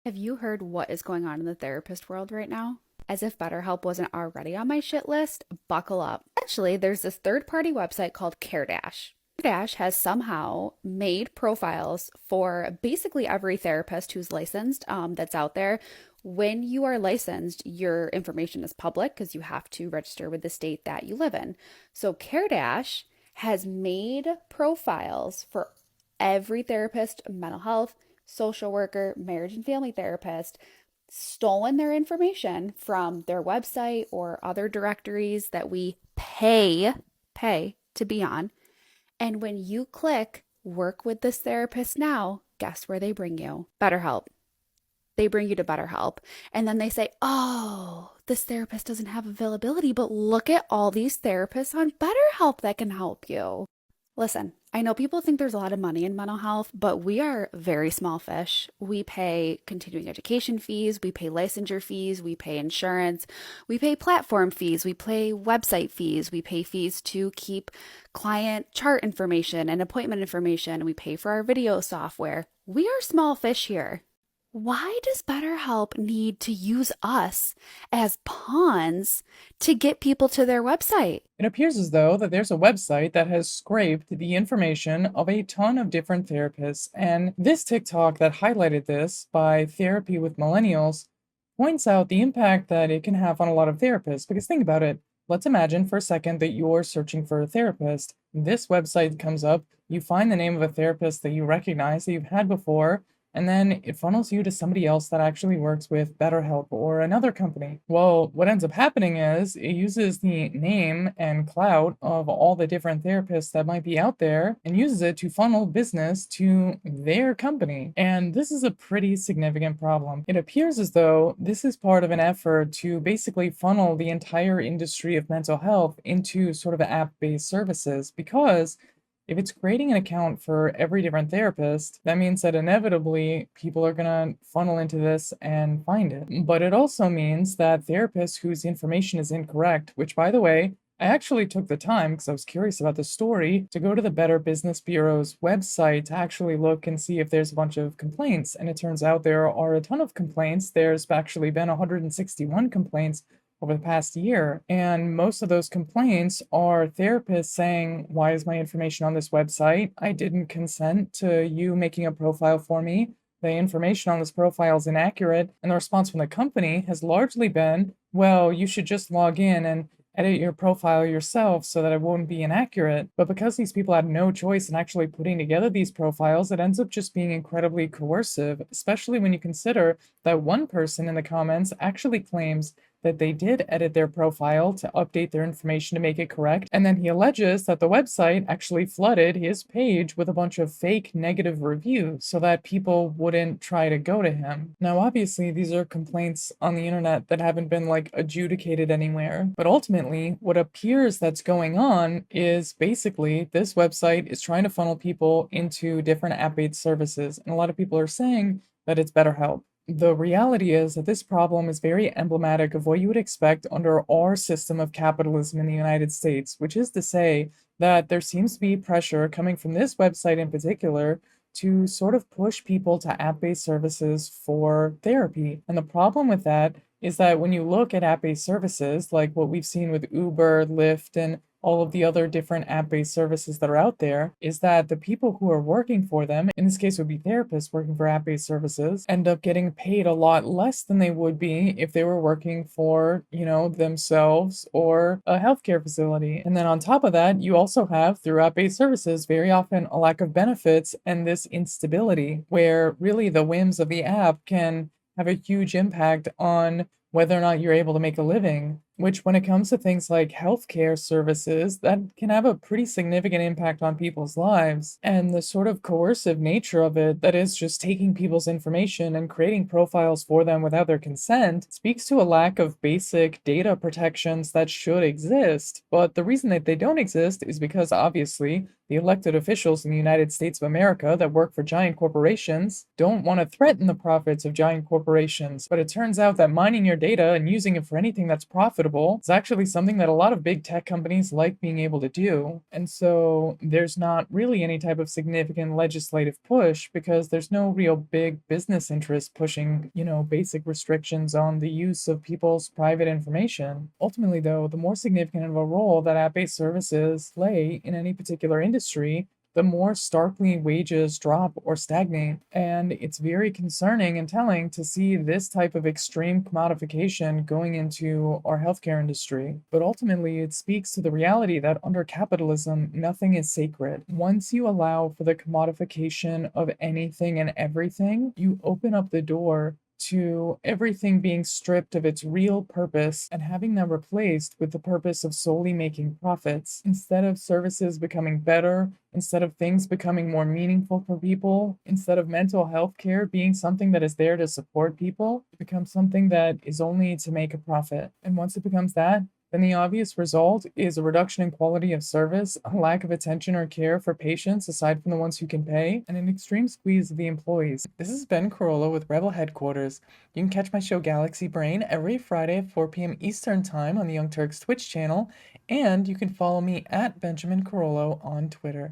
Have you heard what is going on in the therapist world right now? As if BetterHelp wasn't already on my shit list, buckle up. Actually, there's this third party website called CareDash. CareDash has somehow made profiles for basically every therapist who's licensed that's out there. When you are licensed, your information is public because you have to register with the state that you live in. So CareDash has made profiles for every therapist, mental health, social worker, marriage and family therapist, stolen their information from their website or other directories that we pay to be on. And when you click work with this therapist now, guess where they bring you? BetterHelp. They bring you to BetterHelp. And then they say, oh, this therapist doesn't have availability, but look at all these therapists on BetterHelp that can help you. Listen, I know people think there's a lot of money in mental health, but we are very small fish. We pay continuing education fees, we pay licensure fees, we pay insurance, we pay platform fees, we pay website fees, we pay fees to keep client chart information and appointment information, we pay for our video software. We are small fish here. Why does BetterHelp need to use us as pawns to get people to their website? It appears as though that there's a website that has scraped the information of a ton of different therapists, and this TikTok that highlighted this by Therapy with Millennials points out the impact that it can have on a lot of therapists. Because think about it. Let's imagine for a second that you're searching for a therapist. This website comes up, you find the name of a therapist that you recognize that you've had before, and then it funnels you to somebody else that actually works with BetterHelp or another company. Well, what ends up happening is it uses the name and clout of all the different therapists that might be out there and uses it to funnel business to their company. And this is a pretty significant problem. It appears as though this is part of an effort to basically funnel the entire industry of mental health into sort of app-based services because if it's creating an account for every different therapist, that means that inevitably people are going to funnel into this and find it. But it also means that therapists whose information is incorrect, which by the way, I actually took the time because I was curious about the story to go to the Better Business Bureau's website to actually look and see if there's a bunch of complaints. And it turns out there are a ton of complaints. There's actually been 161 complaints over the past year. And most of those complaints are therapists saying, why is my information on this website? I didn't consent to you making a profile for me. The information on this profile is inaccurate. And the response from the company has largely been, well, you should just log in and edit your profile yourself so that it won't be inaccurate. But because these people had no choice in actually putting together these profiles, it ends up just being incredibly coercive, especially when you consider that one person in the comments actually claims that they did edit their profile to update their information to make it correct. And then he alleges that the website actually flooded his page with a bunch of fake negative reviews so that people wouldn't try to go to him. Now, obviously, these are complaints on the internet that haven't been like adjudicated anywhere. But ultimately, what appears that's going on is basically this website is trying to funnel people into different app-based services. And a lot of people are saying that it's BetterHelp. The reality is that this problem is very emblematic of what you would expect under our system of capitalism in the United States, which is to say that there seems to be pressure coming from this website in particular to sort of push people to app-based services for therapy. And the problem with that is that when you look at app-based services, like what we've seen with Uber, Lyft, and all of the other different app-based services that are out there, is that the people who are working for them, in this case would be therapists working for app-based services, end up getting paid a lot less than they would be if they were working for, themselves or a healthcare facility. And then on top of that, you also have, through app-based services, very often a lack of benefits and this instability where really the whims of the app can have a huge impact on whether or not you're able to make a living, which when it comes to things like healthcare services, that can have a pretty significant impact on people's lives. And the sort of coercive nature of it, that is just taking people's information and creating profiles for them without their consent, speaks to a lack of basic data protections that should exist. But the reason that they don't exist is because obviously The elected officials in the United States of America that work for giant corporations don't want to threaten the profits of giant corporations, but it turns out that mining your data and using it for anything that's profitable is actually something that a lot of big tech companies like being able to do. And so there's not really any type of significant legislative push because there's no real big business interest pushing, basic restrictions on the use of people's private information. Ultimately, though, the more significant of a role that app-based services play in any particular industry, the more starkly wages drop or stagnate. And it's very concerning and telling to see this type of extreme commodification going into our healthcare industry. But ultimately, it speaks to the reality that under capitalism, nothing is sacred. Once you allow for the commodification of anything and everything, you open up the door to everything being stripped of its real purpose and having them replaced with the purpose of solely making profits. Instead of services becoming better, instead of things becoming more meaningful for people, instead of mental health care being something that is there to support people, it becomes something that is only to make a profit. And once it becomes that, then the obvious result is a reduction in quality of service, a lack of attention or care for patients aside from the ones who can pay, and an extreme squeeze of the employees. This is Ben Carollo with Rebel Headquarters. You can catch my show Galaxy Brain every Friday at 4 p.m. Eastern Time on the Young Turks Twitch channel, and you can follow me at Benjamin Carollo on Twitter.